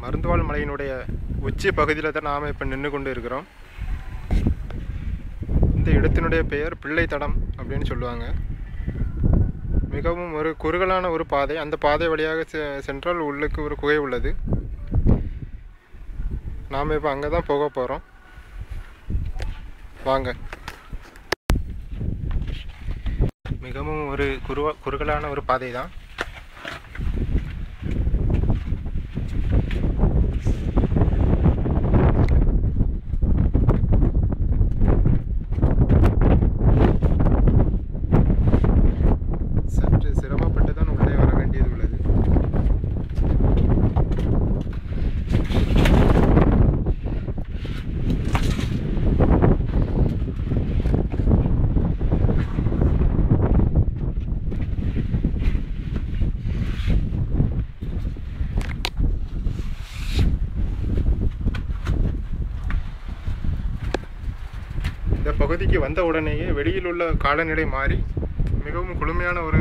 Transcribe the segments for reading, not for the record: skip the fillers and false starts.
மருந்துவாழ் மலையினுடைய உச்சி பகுதியில் தான் நாம் இப்போ நின்று கொண்டு இருக்கிறோம். இந்த இடத்தினுடைய பெயர் பிள்ளை தடம் அப்படின்னு சொல்லுவாங்க. மிகவும் ஒரு குறுகலான ஒரு பாதை. அந்த பாதை வழியாக சென்றால் உள்ளுக்கு ஒரு குகை உள்ளது. நாம் இப்போ அங்கே தான் போக போகிறோம். வாங்க. மிகவும் ஒரு குறுகலான ஒரு பாதை தான். சற்று சிரமப்பட்டு தான் உள்ளே வர வேண்டியது உள்ளது. இந்த பகுதிக்கு வந்த உடனேயே வெளியில் உள்ள காலநிலை மாறி மிகவும் குளுமையான ஒரு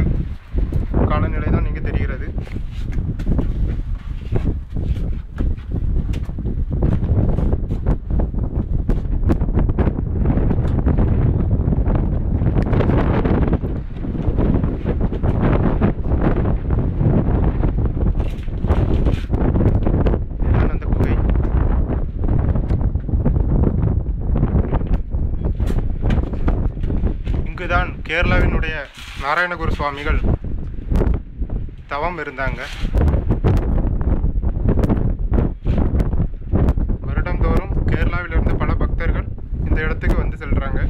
காலநிலை தான் இங்கு தெரிகிறது. இங்குதான் கேரளாவினுடைய நாராயணகுரு சுவாமிகள் தவம் இருந்தாங்க. வருடந்தோறும் கேரளாவிலிருந்து பல பக்தர்கள் இந்த இடத்துக்கு வந்து செல்றாங்க.